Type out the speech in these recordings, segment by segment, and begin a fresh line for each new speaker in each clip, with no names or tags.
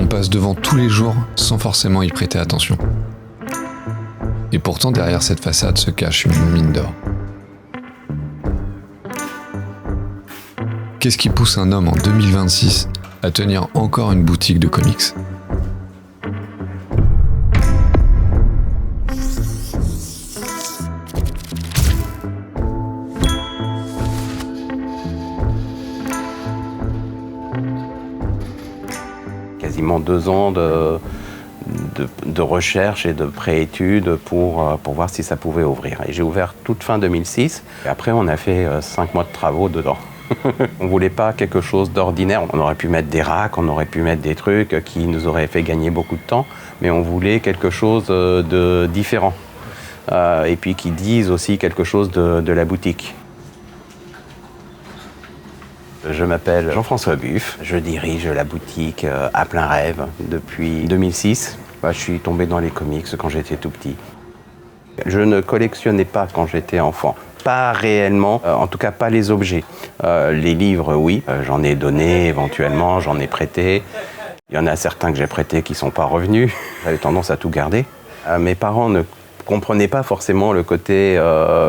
passe devant tous les jours sans forcément y prêter attention. Et pourtant, derrière cette façade se cache une mine d'or. Qu'est-ce qui pousse un homme en 2026 à tenir encore une boutique de comics ?
Quasiment 2 ans de recherche et de préétudes pour voir si ça pouvait ouvrir. Et j'ai ouvert toute fin 2006. Et après, on a fait 5 mois de travaux dedans. On ne voulait pas quelque chose d'ordinaire. On aurait pu mettre des racks, on aurait pu mettre des trucs qui nous auraient fait gagner beaucoup de temps. Mais on voulait quelque chose de différent. Et puis qui dise aussi quelque chose de la boutique. Je m'appelle Jean-François Buff, je dirige la boutique À Plein Rêve depuis 2006. Je suis tombé dans les comics quand j'étais tout petit. Je ne collectionnais pas quand j'étais enfant, pas réellement, en tout cas pas les objets. Les livres, oui, j'en ai donné éventuellement, j'en ai prêté. Il y en a certains que j'ai prêtés qui ne sont pas revenus. J'avais tendance à tout garder. Mes parents ne comprenaient pas forcément le côté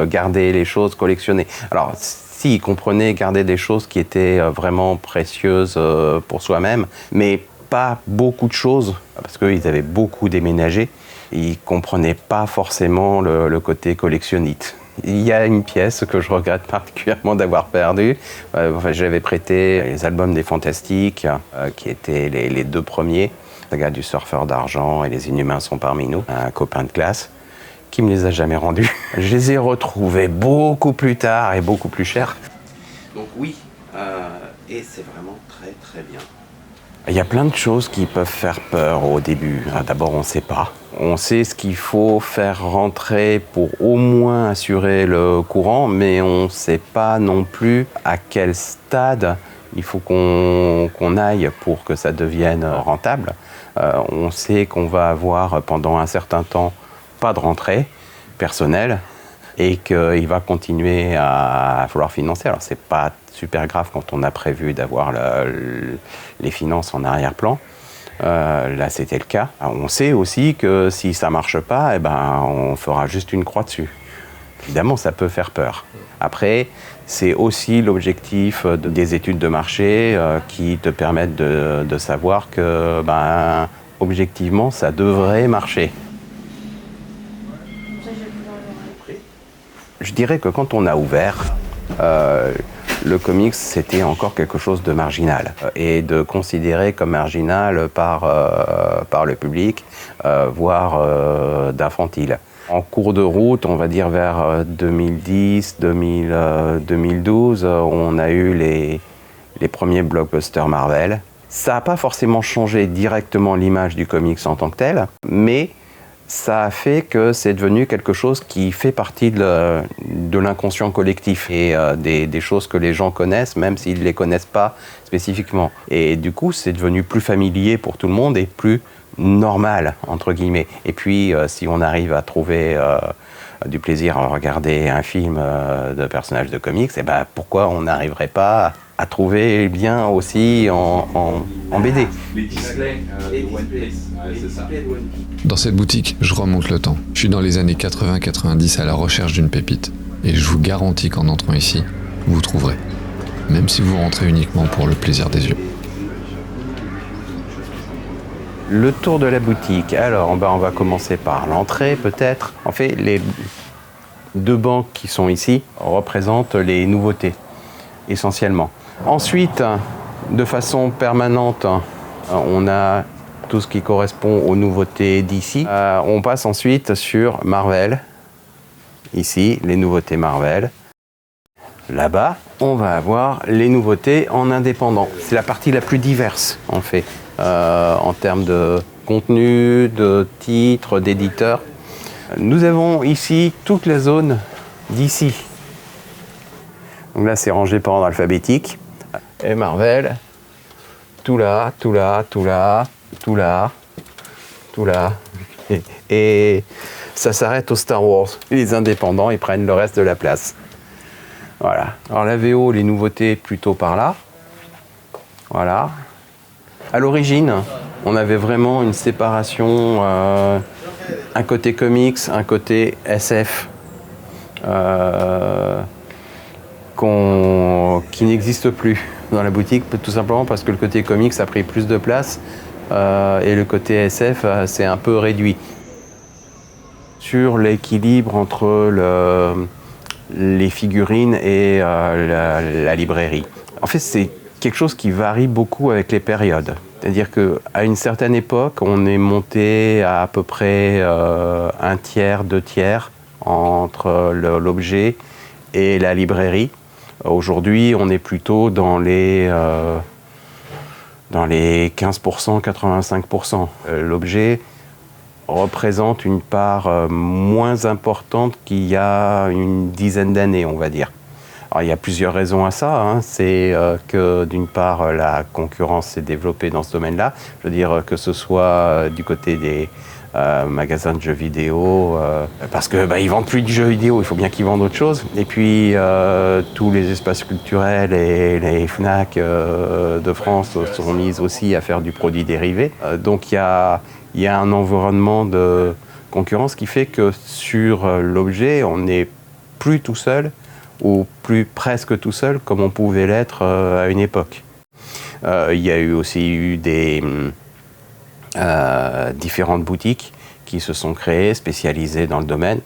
garder les choses, collectionner. Alors, si, ils comprenaient garder des choses qui étaient vraiment précieuses pour soi-même, mais pas beaucoup de choses, parce qu'ils avaient beaucoup déménagé. Ils ne comprenaient pas forcément le côté collectionnite. Il y a une pièce que je regrette particulièrement d'avoir perdue. J'avais prêté les albums des Fantastiques, qui étaient les 2 premiers. La saga du Surfeur d'Argent et Les Inhumains sont parmi nous, un copain de classe, qui me les a jamais rendus. Je les ai retrouvés beaucoup plus tard et beaucoup plus chers. Donc oui, et c'est vraiment très très bien. Il y a plein de choses qui peuvent faire peur au début. D'abord, on ne sait pas. On sait ce qu'il faut faire rentrer pour au moins assurer le courant, mais on ne sait pas non plus à quel stade il faut qu'on aille pour que ça devienne rentable. On sait qu'on va avoir pendant un certain temps pas de rentrée personnelle et qu'il va continuer à falloir financer. Alors c'est pas super grave quand on a prévu d'avoir les finances en arrière-plan. Là c'était le cas. On sait aussi que si ça marche pas, on fera juste une croix dessus. Évidemment ça peut faire peur. Après c'est aussi l'objectif des études de marché qui te permettent de savoir que objectivement ça devrait marcher. Je dirais que quand on a ouvert, le comics, c'était encore quelque chose de marginal et de considéré comme marginal par le public, voire d'infantile. En cours de route, on va dire vers 2010, 2012, on a eu les premiers blockbusters Marvel. Ça n'a pas forcément changé directement l'image du comics en tant que tel, mais ça a fait que c'est devenu quelque chose qui fait partie de l'inconscient collectif et des choses que les gens connaissent, même s'ils ne les connaissent pas spécifiquement. Et du coup, c'est devenu plus familier pour tout le monde et plus normal, entre guillemets. Et puis, si on arrive à trouver du plaisir à regarder un film de personnages de comics, pourquoi on n'arriverait pas à trouver bien aussi en BD.
Les displays de One Piece, c'est ça.
Dans cette boutique, je remonte le temps. Je suis dans les années 80-90 à la recherche d'une pépite. Et je vous garantis qu'en entrant ici, vous trouverez. Même si vous rentrez uniquement pour le plaisir des yeux.
Le tour de la boutique. Alors, on va commencer par l'entrée, peut-être. En fait, les 2 bancs qui sont ici représentent les nouveautés, essentiellement. Ensuite, de façon permanente, on a tout ce qui correspond aux nouveautés d'ici. On passe ensuite sur Marvel. Ici, les nouveautés Marvel. Là-bas, on va avoir les nouveautés en indépendant. C'est la partie la plus diverse, en fait, en termes de contenu, de titres, d'éditeurs. Nous avons ici toute la zone d'ici. Donc là, c'est rangé par ordre alphabétique. Et Marvel, tout là, tout là, tout là, tout là, tout là. Et ça s'arrête au Star Wars. Les indépendants, ils prennent le reste de la place. Voilà. Alors la VO, les nouveautés plutôt par là. Voilà. À l'origine, On avait vraiment une séparation, un côté comics, un côté SF, qui n'existe plus dans la boutique, tout simplement parce que le côté comics a pris plus de place et le côté SF s'est un peu réduit. Sur l'équilibre entre les figurines et la librairie. En fait, c'est quelque chose qui varie beaucoup avec les périodes. C'est-à-dire qu'à une certaine époque, on est monté à peu près un tiers, 2 tiers entre l'objet et la librairie. Aujourd'hui, on est plutôt dans les 15%, 85%. L'objet représente une part moins importante qu'il y a une dizaine d'années, on va dire. Alors, il y a plusieurs raisons à ça. Hein. C'est que d'une part, la concurrence s'est développée dans ce domaine-là. Je veux dire que ce soit du côté des magasins de jeux vidéo, parce que ils vendent plus de jeux vidéo, il faut bien qu'ils vendent autre chose. Et puis tous les espaces culturels et les Fnac de France sont mis aussi à faire du produit dérivé. Donc il y a un environnement de concurrence qui fait que sur l'objet, on n'est plus tout seul, ou plus presque tout seul, comme on pouvait l'être à une époque. Il y a aussi des différentes boutiques qui se sont créées, spécialisées dans le domaine,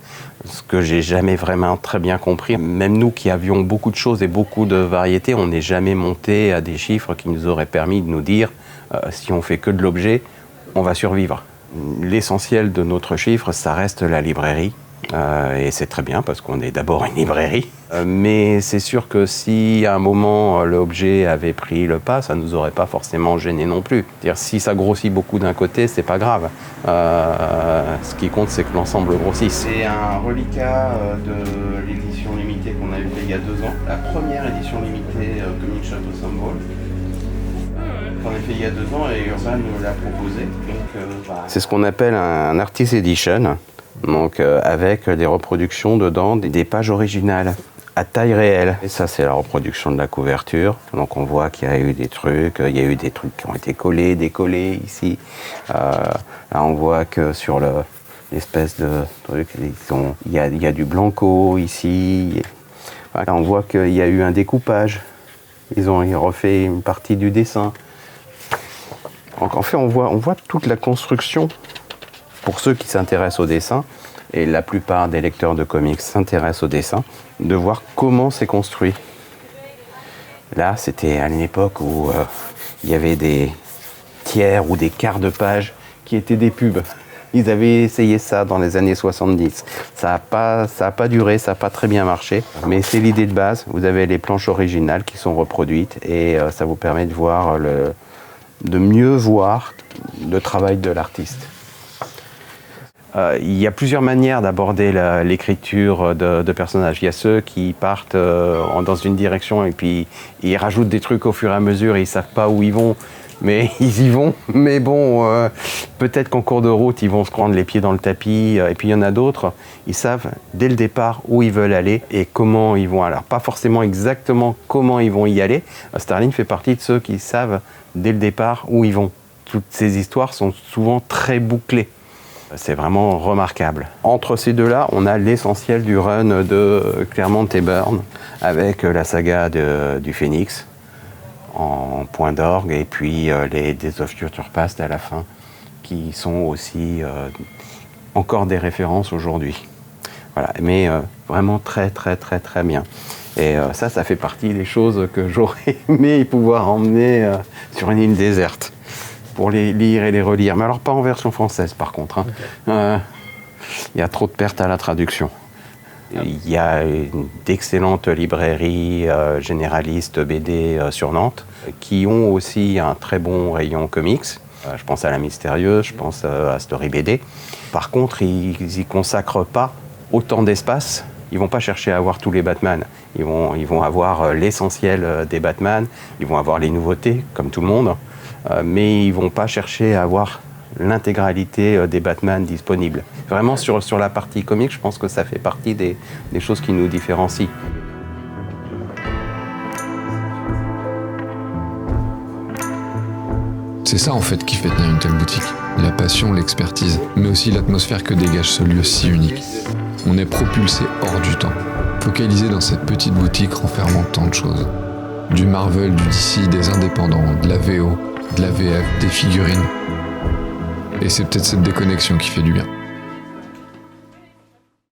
ce que j'ai jamais vraiment très bien compris. Même nous qui avions beaucoup de choses et beaucoup de variétés, on n'est jamais monté à des chiffres qui nous auraient permis de nous dire si on fait que de l'objet, on va survivre. L'essentiel de notre chiffre, ça reste la librairie. Et c'est très bien parce qu'on est d'abord une librairie. Mais c'est sûr que si à un moment l'objet avait pris le pas, ça ne nous aurait pas forcément gêné non plus. C'est-à-dire si ça grossit beaucoup d'un côté, c'est pas grave. Ce qui compte, c'est que l'ensemble grossisse. C'est un reliquat de l'édition limitée qu'on avait fait il y a 2 ans. La première édition limitée Comic Shop au Symbol. Qu'on a fait il y a 2 ans et Urban nous l'a proposé. C'est ce qu'on appelle un Artist Edition. Donc avec des reproductions dedans, des pages originales à taille réelle. Et ça, c'est la reproduction de la couverture. Donc on voit qu'il y a eu des trucs, qui ont été collés, décollés ici. Là, on voit que sur l'espèce de truc, il y a du blanco ici. Là, on voit qu'il y a eu un découpage. Ils ont refait une partie du dessin. Donc en fait, on voit toute la construction. Pour ceux qui s'intéressent au dessin, et la plupart des lecteurs de comics s'intéressent au dessin, de voir comment c'est construit. Là, c'était à une époque où il y avait des tiers ou des quarts de page qui étaient des pubs. Ils avaient essayé ça dans les années 70. Ça a pas duré, ça n'a pas très bien marché, mais c'est l'idée de base. Vous avez les planches originales qui sont reproduites et ça vous permet de voir de mieux voir le travail de l'artiste. Il y a plusieurs manières d'aborder l'écriture de personnages. Il y a ceux qui partent dans une direction et puis ils rajoutent des trucs au fur et à mesure et ils ne savent pas où ils vont, mais ils y vont. Mais bon, peut-être qu'en cours de route, ils vont se prendre les pieds dans le tapis. Et puis il y en a d'autres, ils savent dès le départ où ils veulent aller et comment ils vont. Alors pas forcément exactement comment ils vont y aller. Starling fait partie de ceux qui savent dès le départ où ils vont. Toutes ces histoires sont souvent très bouclées. C'est vraiment remarquable. Entre ces deux-là, on a l'essentiel du run de Claremont et Byrne avec la saga du Phénix en point d'orgue et puis les Days of Future Past à la fin qui sont aussi encore des références aujourd'hui. Voilà, mais vraiment très très très très bien. Et ça fait partie des choses que j'aurais aimé pouvoir emmener sur une île déserte. Pour les lire et les relire. Mais alors pas en version française par contre. Hein. Il y a trop de pertes à la traduction. Il y a d'excellentes librairies généralistes BD sur Nantes qui ont aussi un très bon rayon comics. Je pense à La Mystérieuse, je pense à Story BD. Par contre, ils n'y consacrent pas autant d'espace. Ils ne vont pas chercher à avoir tous les Batman. Ils vont avoir l'essentiel des Batman. Ils vont avoir les nouveautés, comme tout le monde. Mais ils ne vont pas chercher à avoir l'intégralité des Batman disponibles. Vraiment, sur la partie comique, je pense que ça fait partie des choses qui nous différencient.
C'est ça en fait qui fait tenir une telle boutique. La passion, l'expertise, mais aussi l'atmosphère que dégage ce lieu si unique. On est propulsé hors du temps, focalisé dans cette petite boutique renfermant tant de choses. Du Marvel, du DC, des indépendants, de la VO, de la VF, des figurines. Et c'est peut-être cette déconnexion qui fait du bien.